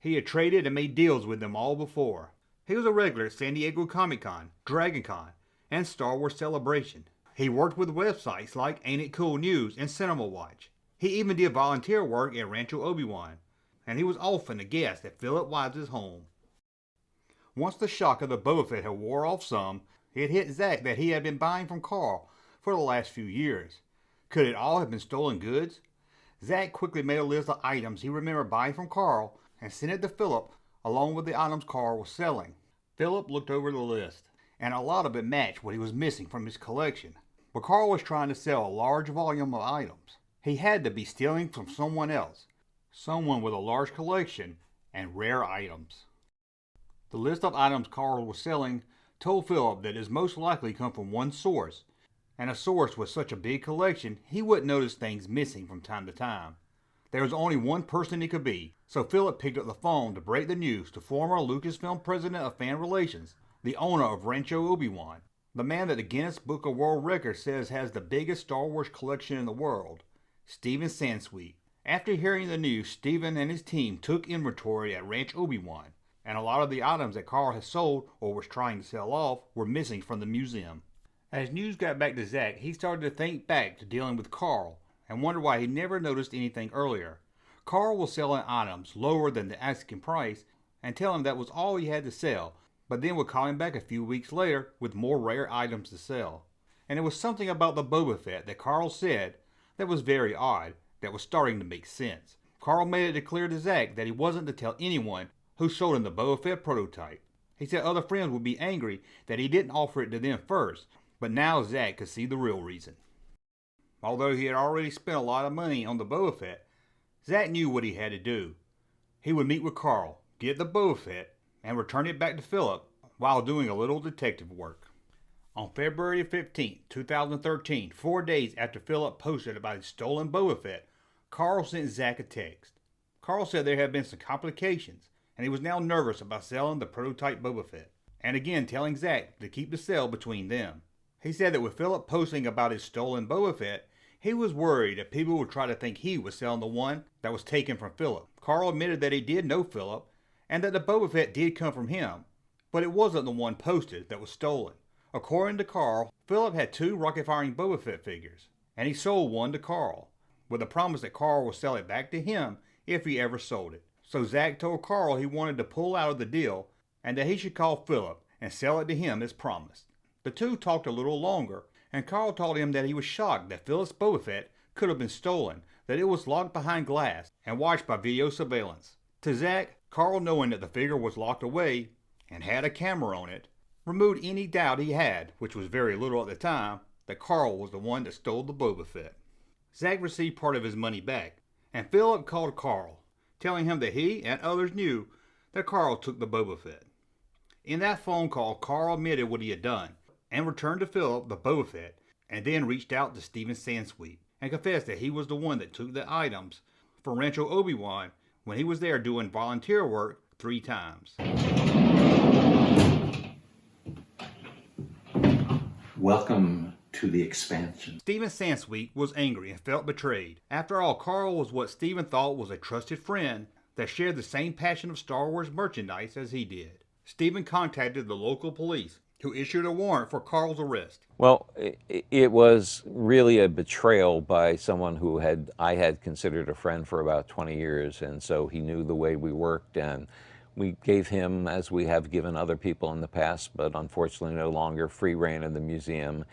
He had traded and made deals with them all before. He was a regular at San Diego Comic-Con, Dragon Con, and Star Wars Celebration. He worked with websites like Ain't It Cool News and Cinema Watch. He even did volunteer work at Rancho Obi-Wan, and he was often a guest at Philip Wise's home. Once the shock of the Boba Fett had wore off some, it hit Zach that he had been buying from Carl for the last few years. Could it all have been stolen goods? Zach quickly made a list of items he remembered buying from Carl and sent it to Philip along with the items Carl was selling. Philip looked over the list, and a lot of it matched what he was missing from his collection. But Carl was trying to sell a large volume of items. He had to be stealing from someone else, someone with a large collection and rare items. The list of items Carl was selling told Philip that it most likely come from one source, and a source with such a big collection, he wouldn't notice things missing from time to time. There was only one person it could be, so Philip picked up the phone to break the news to former Lucasfilm President of Fan Relations, the owner of Rancho Obi-Wan, the man that the Guinness Book of World Records says has the biggest Star Wars collection in the world, Stephen Sansweet. After hearing the news, Stephen and his team took inventory at Rancho Obi-Wan, and a lot of the items that Carl had sold or was trying to sell off were missing from the museum. As news got back to Zach, he started to think back to dealing with Carl and wondered why he never noticed anything earlier. Carl was selling items lower than the asking price and tell him that was all he had to sell, but then would call him back a few weeks later with more rare items to sell. And it was something about the Boba Fett that Carl said that was very odd, that was starting to make sense. Carl made it clear to Zach that he wasn't to tell anyone who sold him the Boba Fett prototype. He said other friends would be angry that he didn't offer it to them first, But now Zach could see the real reason. Although he had already spent a lot of money on the Boba Fett, Zach knew what he had to do. He would meet with Carl, get the Boba Fett, and return it back to Philip while doing a little detective work. On February 15, 2013, 4 days after Philip posted about his stolen Boba Fett, Carl sent Zach a text. Carl said there had been some complications, and he was now nervous about selling the prototype Boba Fett, and again telling Zach to keep the sale between them. He said that with Philip posting about his stolen Boba Fett, he was worried that people would try to think he was selling the one that was taken from Philip. Carl admitted that he did know Philip, and that the Boba Fett did come from him, but it wasn't the one posted that was stolen. According to Carl, Philip had 2 rocket-firing Boba Fett figures, and he sold one to Carl, with a promise that Carl would sell it back to him if he ever sold it. So Zach told Carl he wanted to pull out of the deal, and that he should call Philip and sell it to him as promised. The two talked a little longer, and Carl told him that he was shocked that Philip's Boba Fett could have been stolen, that it was locked behind glass and watched by video surveillance. To Zach, Carl, knowing that the figure was locked away and had a camera on it, removed any doubt he had, which was very little at the time, that Carl was the one that stole the Boba Fett. Zach received part of his money back, and Philip called Carl, telling him that he and others knew that Carl took the Boba Fett. In that phone call, Carl admitted what he had done, and returned to Philip the Boba Fett, and then reached out to Steven Sansweet and confessed that he was the one that took the items from Rancho Obi-Wan when he was there doing volunteer work 3 times. Welcome to the expansion. Steven Sansweet was angry and felt betrayed. After all, Carl was what Steven thought was a trusted friend that shared the same passion of Star Wars merchandise as he did. Steven contacted the local police, who issued a warrant for Carl's arrest. Well, it was really a betrayal by someone who I had considered a friend for about 20 years, and so he knew the way we worked, and we gave him, as we have given other people in the past, but unfortunately no longer, free reign of the museum.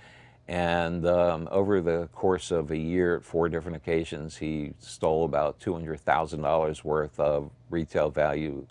And over the course of a year, at 4 different occasions, he stole about $200,000 worth of retail value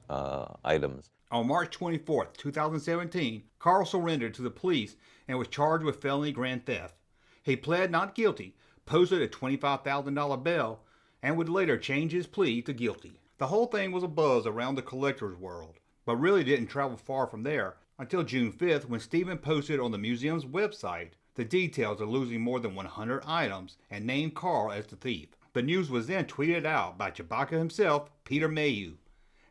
items. On March 24, 2017, Carl surrendered to the police and was charged with felony grand theft. He pled not guilty, posted a $25,000 bail, and would later change his plea to guilty. The whole thing was a buzz around the collector's world, but really didn't travel far from there until June 5th, when Steven posted on the museum's website the details of losing more than 100 items and named Carl as the thief. The news was then tweeted out by Chewbacca himself, Peter Mayhew,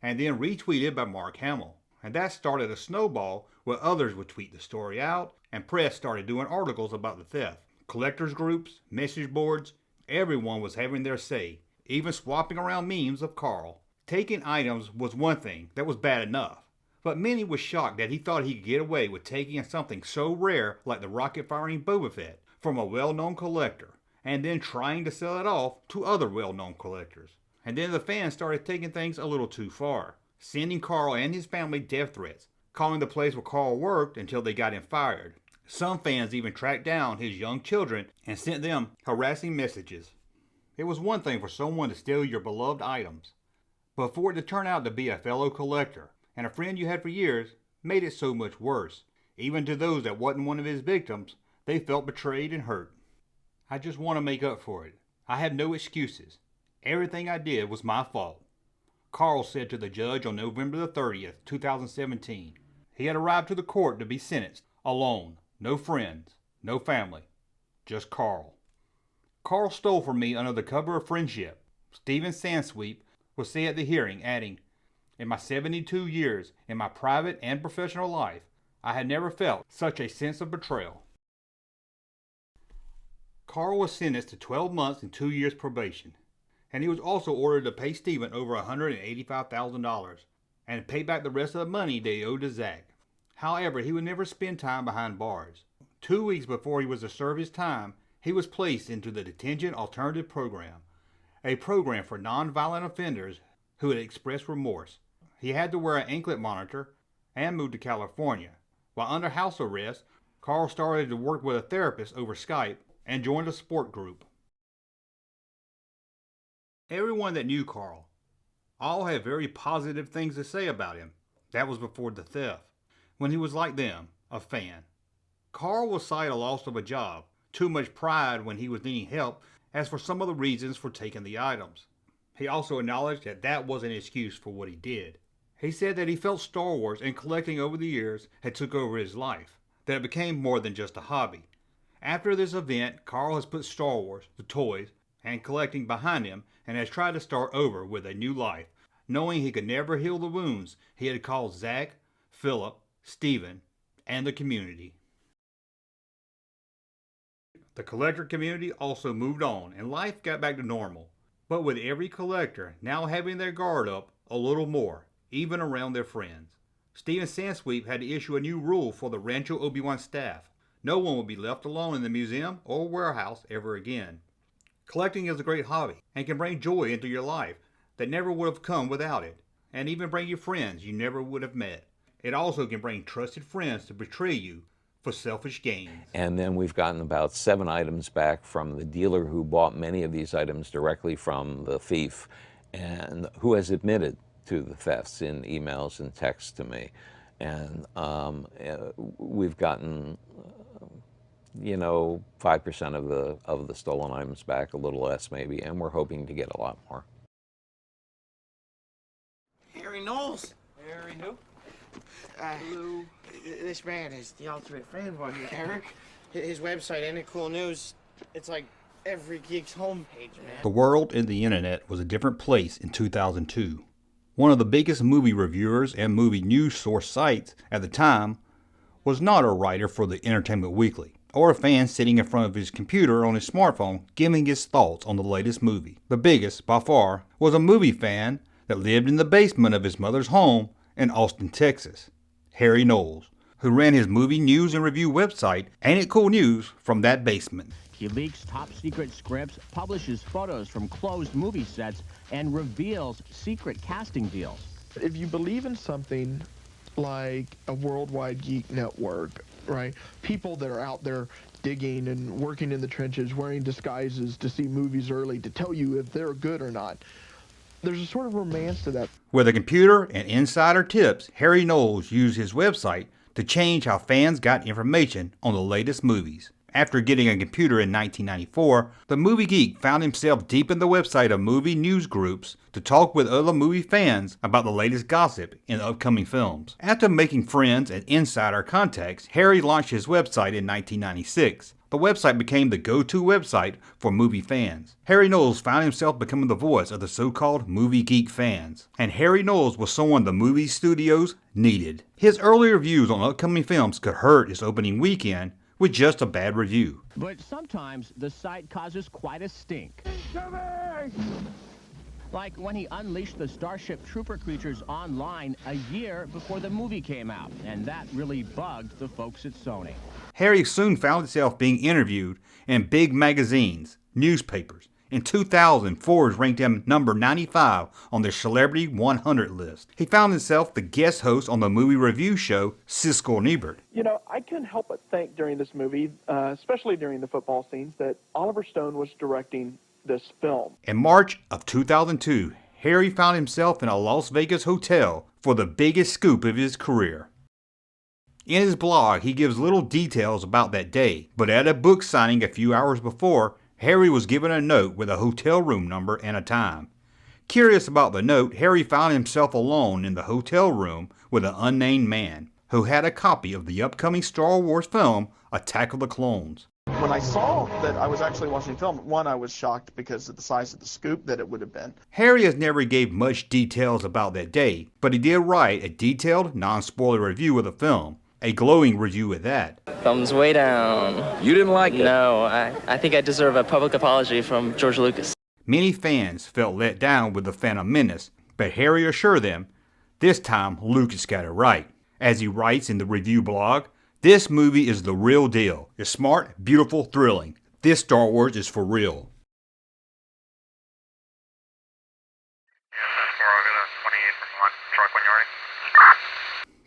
and then retweeted by Mark Hamill. And that started a snowball where others would tweet the story out, and press started doing articles about the theft. Collectors groups, message boards, everyone was having their say, even swapping around memes of Carl. Taking items was one thing, that was bad enough. But many were shocked that he thought he could get away with taking something so rare like the rocket-firing Boba Fett from a well-known collector, and then trying to sell it off to other well-known collectors. And then the fans started taking things a little too far, sending Carl and his family death threats, calling the place where Carl worked until they got him fired. Some fans even tracked down his young children and sent them harassing messages. It was one thing for someone to steal your beloved items, but for it to turn out to be a fellow collector and a friend you had for years made it so much worse. Even to those that wasn't one of his victims, they felt betrayed and hurt. I just want to make up for it. I have no excuses. Everything I did was my fault, Carl said to the judge on November the 30th, 2017. He had arrived to the court to be sentenced, alone, no friends, no family, just Carl. Carl stole from me under the cover of friendship, Steven Sansweet would say at the hearing, adding, "In my 72 years, in my private and professional life, I had never felt such a sense of betrayal." Carl was sentenced to 12 months and 2 years probation, and he was also ordered to pay Steven over $185,000 and pay back the rest of the money they owed to Zach. However, he would never spend time behind bars. 2 weeks before he was to serve his time, he was placed into the Detention Alternative Program, a program for non-violent offenders who had expressed remorse. He had to wear an anklet monitor and moved to California. While under house arrest, Carl started to work with a therapist over Skype and joined a sport group. Everyone that knew Carl all had very positive things to say about him. That was before the theft, when he was like them, a fan. Carl will cite a loss of a job, too much pride when he was needing help, as for some of the reasons for taking the items. He also acknowledged that that was an excuse for what he did. He said that he felt Star Wars and collecting over the years had took over his life, that it became more than just a hobby. After this event, Carl has put Star Wars, the toys, and collecting behind him and has tried to start over with a new life, knowing he could never heal the wounds he had caused Zach, Philip, Stephen, and the community. The collector community also moved on and life got back to normal, but with every collector now having their guard up a little more, even around their friends. Steven Sansweep had to issue a new rule for the Rancho Obi-Wan staff. No one would be left alone in the museum or warehouse ever again. Collecting is a great hobby and can bring joy into your life that never would have come without it, and even bring you friends you never would have met. It also can bring trusted friends to betray you for selfish gains. And then we've gotten about 7 items back from the dealer who bought many of these items directly from the thief and who has admitted to the thefts in emails and texts to me. And we've gotten 5% of the stolen items back, a little less maybe, and we're hoping to get a lot more. Harry Knowles. Harry who? Hello. This man is the ultimate fanboy here, Eric. His website, Ain't It Cool News, it's like every geek's homepage, man. The world and the internet was a different place in 2002. One of the biggest movie reviewers and movie news source sites at the time was not a writer for the Entertainment Weekly, or a fan sitting in front of his computer on his smartphone giving his thoughts on the latest movie. The biggest, by far, was a movie fan that lived in the basement of his mother's home in Austin, Texas, Harry Knowles, who ran his movie news and review website, Ain't It Cool News, from that basement. He leaks top-secret scripts, publishes photos from closed movie sets, and reveals secret casting deals. If you believe in something like a worldwide geek network, right? People that are out there digging and working in the trenches, wearing disguises to see movies early, to tell you if they're good or not. There's a sort of romance to that. With a computer and insider tips, Harry Knowles used his website to change how fans got information on the latest movies. After getting a computer in 1994, the movie geek found himself deep in the website of movie news groups to talk with other movie fans about the latest gossip in upcoming films. After making friends and insider contacts, Harry launched his website in 1996. The website became the go-to website for movie fans. Harry Knowles found himself becoming the voice of the so-called movie geek fans. And Harry Knowles was someone the movie studios needed. His early reviews on upcoming films could hurt its opening weekend with just a bad review. But sometimes the site causes quite a stink. Like when he unleashed the Starship Trooper creatures online a year before the movie came out, and that really bugged the folks at Sony. Harry soon found himself being interviewed in big magazines, newspapers. In 2000, Forbes ranked him number 95 on their Celebrity 100 list. He found himself the guest host on the movie review show Siskel and Ebert. You know, I couldn't help but think during this movie, especially during the football scenes, that Oliver Stone was directing this film. In March of 2002, Harry found himself in a Las Vegas hotel for the biggest scoop of his career. In his blog, he gives little details about that day, but at a book signing a few hours before, Harry was given a note with a hotel room number and a time. Curious about the note, Harry found himself alone in the hotel room with an unnamed man who had a copy of the upcoming Star Wars film, Attack of the Clones. When I saw that I was actually watching film, one, I was shocked because of the size of the scoop that it would have been. Harry has never gave much details about that day, but he did write a detailed, non-spoiler review of the film. A glowing review at that. Thumbs way down. You didn't like it? No, I think I deserve a public apology from George Lucas. Many fans felt let down with The Phantom Menace, but Harry assured them, this time Lucas got it right. As he writes in the review blog, this movie is the real deal. It's smart, beautiful, thrilling. This Star Wars is for real.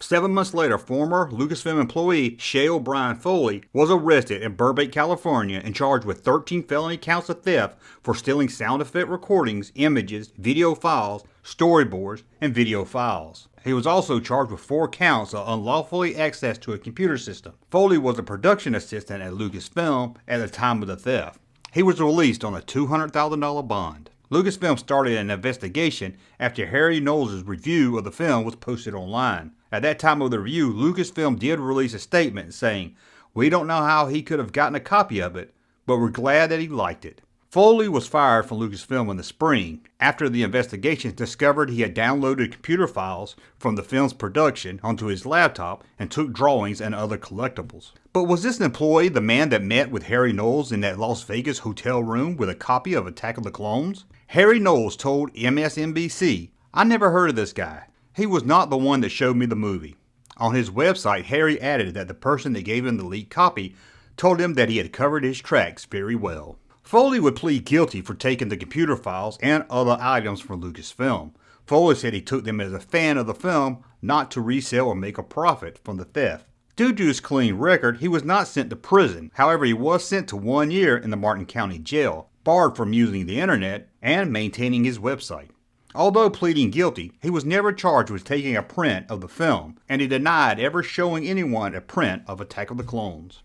7 months later, former Lucasfilm employee Shay O'Brien Foley was arrested in Burbank, California and charged with 13 felony counts of theft for stealing sound effect recordings, images, video files, storyboards, and video files. He was also charged with 4 counts of unlawfully access to a computer system. Foley was a production assistant at Lucasfilm at the time of the theft. He was released on a $200,000 bond. Lucasfilm started an investigation after Harry Knowles' review of the film was posted online. At that time of the review, Lucasfilm did release a statement saying, "We don't know how he could have gotten a copy of it, but we're glad that he liked it." Foley was fired from Lucasfilm in the spring after the investigations discovered he had downloaded computer files from the film's production onto his laptop and took drawings and other collectibles. But was this employee the man that met with Harry Knowles in that Las Vegas hotel room with a copy of Attack of the Clones? Harry Knowles told MSNBC, "I never heard of this guy. He was not the one that showed me the movie." On his website, Harry added that the person that gave him the leaked copy told him that he had covered his tracks very well. Foley would plead guilty for taking the computer files and other items from Lucasfilm. Foley said he took them as a fan of the film, not to resell or make a profit from the theft. Due to his clean record, he was not sent to prison. However, he was sent to 1 year in the Martin County Jail, barred from using the internet and maintaining his website. Although pleading guilty, he was never charged with taking a print of the film, and he denied ever showing anyone a print of Attack of the Clones.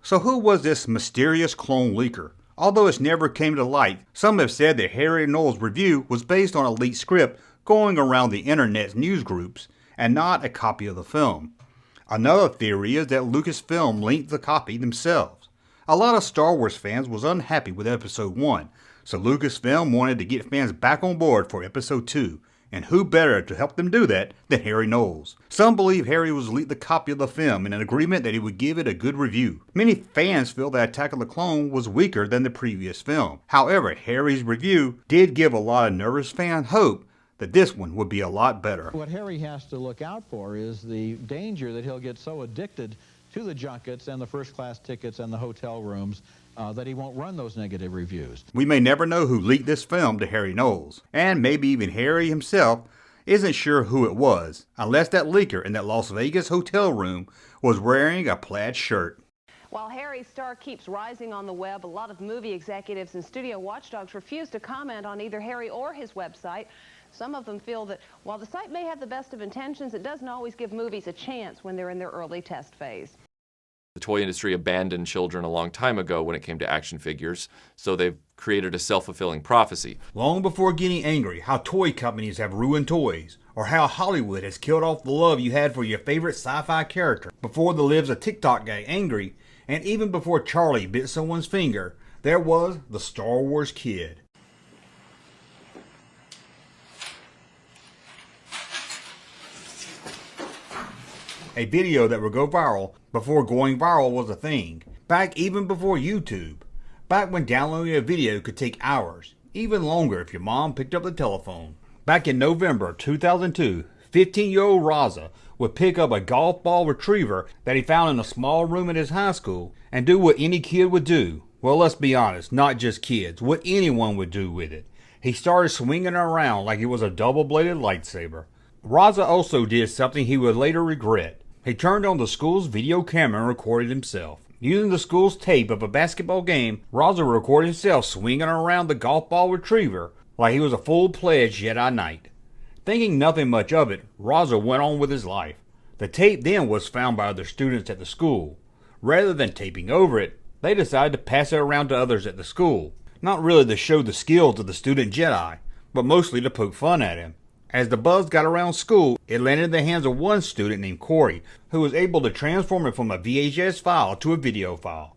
So who was this mysterious clone leaker? Although it never came to light, some have said that Harry Knowles' review was based on a leaked script going around the internet's news groups and not a copy of the film. Another theory is that Lucasfilm leaked the copy themselves. A lot of Star Wars fans was unhappy with Episode 1, so Lucasfilm wanted to get fans back on board for Episode 2, and who better to help them do that than Harry Knowles? Some believe Harry was leaked the copy of the film in an agreement that he would give it a good review. Many fans feel that Attack of the Clone was weaker than the previous film. However, Harry's review did give a lot of nervous fans hope that this one would be a lot better. What Harry has to look out for is the danger that he'll get so addicted to the junkets and the first-class tickets and the hotel rooms that he won't run those negative reviews. We may never know who leaked this film to Harry Knowles, and maybe even Harry himself isn't sure who it was, unless that leaker in that Las Vegas hotel room was wearing a plaid shirt. While Harry's star keeps rising on the web, a lot of movie executives and studio watchdogs refuse to comment on either Harry or his website. Some of them feel that while the site may have the best of intentions, it doesn't always give movies a chance when they're in their early test phase. The toy industry abandoned children a long time ago when it came to action figures, so they've created a self-fulfilling prophecy. Long before getting angry how toy companies have ruined toys, or how Hollywood has killed off the love you had for your favorite sci-fi character, before the lives of TikTok got angry, and even before Charlie bit someone's finger, there was the Star Wars kid. A video that would go viral before going viral was a thing. Back even before YouTube. Back when downloading a video could take hours, even longer if your mom picked up the telephone. Back in November 2002, 15-year-old Raza would pick up a golf ball retriever that he found in a small room at his high school and do what any kid would do. Well, let's be honest, not just kids, what anyone would do with it. He started swinging it around like it was a double-bladed lightsaber. Raza also did something he would later regret. He turned on the school's video camera and recorded himself. Using the school's tape of a basketball game, Raza recorded himself swinging around the golf ball retriever like he was a full-fledged Jedi Knight. Thinking nothing much of it, Raza went on with his life. The tape then was found by other students at the school. Rather than taping over it, they decided to pass it around to others at the school. Not really to show the skills of the student Jedi, but mostly to poke fun at him. As the buzz got around school, it landed in the hands of one student named Corey, who was able to transform it from a VHS file to a video file.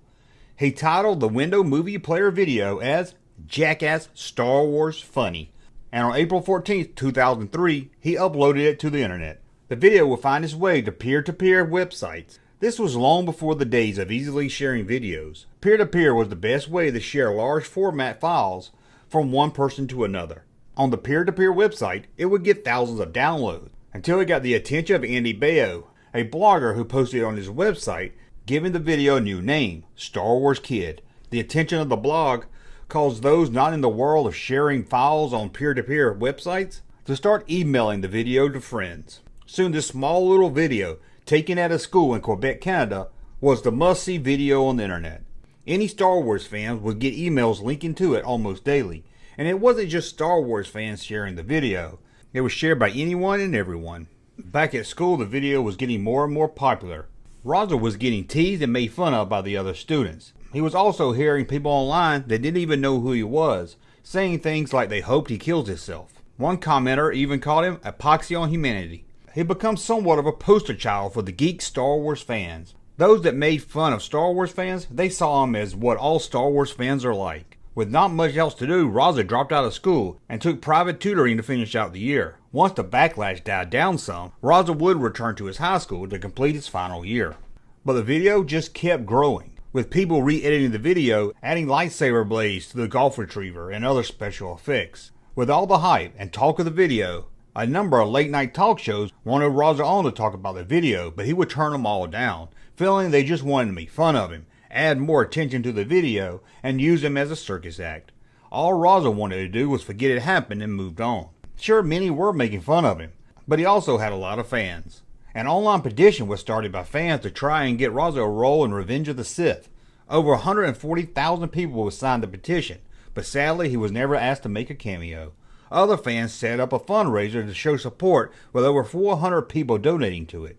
He titled the window movie player video as Jackass Star Wars Funny, and on April 14, 2003, he uploaded it to the internet. The video will find its way to peer-to-peer websites. This was long before the days of easily sharing videos. Peer-to-peer was the best way to share large format files from one person to another. On the peer-to-peer website, it would get thousands of downloads, until it got the attention of Andy Baio, a blogger who posted on his website, giving the video a new name, Star Wars Kid. The attention of the blog caused those not in the world of sharing files on peer-to-peer websites to start emailing the video to friends. Soon this small little video, taken at a school in Quebec, Canada, was the must-see video on the internet. Any Star Wars fans would get emails linking to it almost daily. And it wasn't just Star Wars fans sharing the video. It was shared by anyone and everyone. Back at school, the video was getting more and more popular. Raza was getting teased and made fun of by the other students. He was also hearing people online that didn't even know who he was, saying things like they hoped he kills himself. One commenter even called him epoxy on humanity. He becomes somewhat of a poster child for the geek Star Wars fans. Those that made fun of Star Wars fans, they saw him as what all Star Wars fans are like. With not much else to do, Raza dropped out of school and took private tutoring to finish out the year. Once the backlash died down some, Raza would return to his high school to complete his final year. But the video just kept growing, with people re-editing the video, adding lightsaber blades to the Golf Retriever and other special effects. With all the hype and talk of the video, a number of late-night talk shows wanted Raza on to talk about the video, but he would turn them all down, feeling they just wanted to make fun of him, add more attention to the video, and use him as a circus act. All Raza wanted to do was forget it happened and moved on. Sure, many were making fun of him, but he also had a lot of fans. An online petition was started by fans to try and get Raza a role in Revenge of the Sith. Over 140,000 people would sign the petition, but sadly he was never asked to make a cameo. Other fans set up a fundraiser to show support with over 400 people donating to it.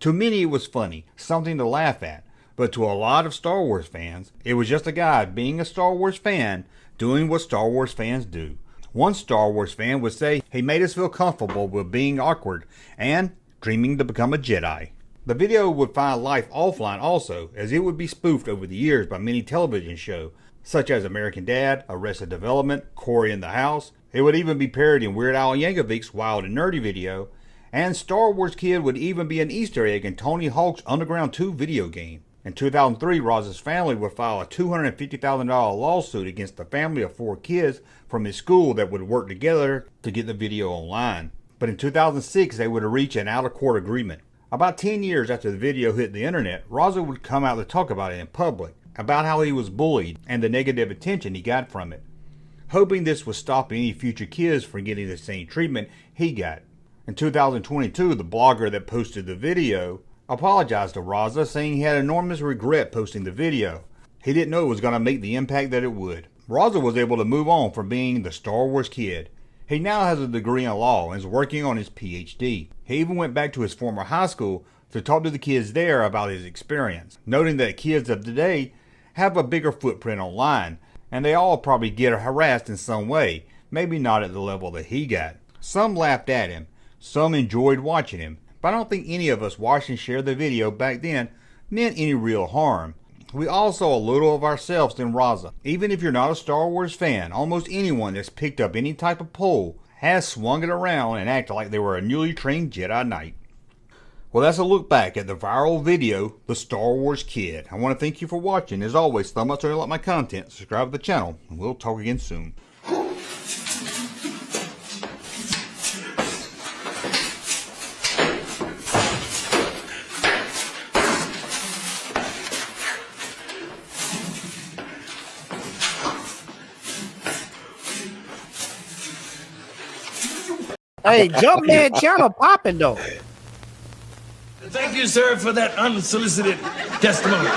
To many it was funny, something to laugh at, but to a lot of Star Wars fans, it was just a guy being a Star Wars fan, doing what Star Wars fans do. One Star Wars fan would say he made us feel comfortable with being awkward and dreaming to become a Jedi. The video would find life offline also, as it would be spoofed over the years by many television shows, such as American Dad, Arrested Development, Corey in the House. It would even be parodied in Weird Al Yankovic's Wild and Nerdy video, and Star Wars Kid would even be an Easter egg in Tony Hawk's Underground 2 video game. In 2003, Raza's family would file a $250,000 lawsuit against the family of 4 kids from his school that would work together to get the video online. But in 2006, they would reach an out-of-court agreement. About 10 years after the video hit the internet, Raza would come out to talk about it in public, about how he was bullied and the negative attention he got from it, hoping this would stop any future kids from getting the same treatment he got. In 2022, the blogger that posted the video apologized to Raza, saying he had enormous regret posting the video. He didn't know it was going to make the impact that it would. Raza was able to move on from being the Star Wars kid. He now has a degree in law and is working on his PhD. He even went back to his former high school to talk to the kids there about his experience, noting that kids of today have a bigger footprint online, and they all probably get harassed in some way, maybe not at the level that he got. Some laughed at him, some enjoyed watching him, but I don't think any of us watched and shared the video back then meant any real harm. We all saw a little of ourselves in Raza. Even if you're not a Star Wars fan, almost anyone that's picked up any type of pole has swung it around and acted like they were a newly trained Jedi Knight. Well, that's a look back at the viral video, The Star Wars Kid. I want to thank you for watching. As always, thumb up so you like my content, subscribe to the channel, and we'll talk again soon. Hey, Junkman channel popping though. Thank you, sir, for that unsolicited testimony.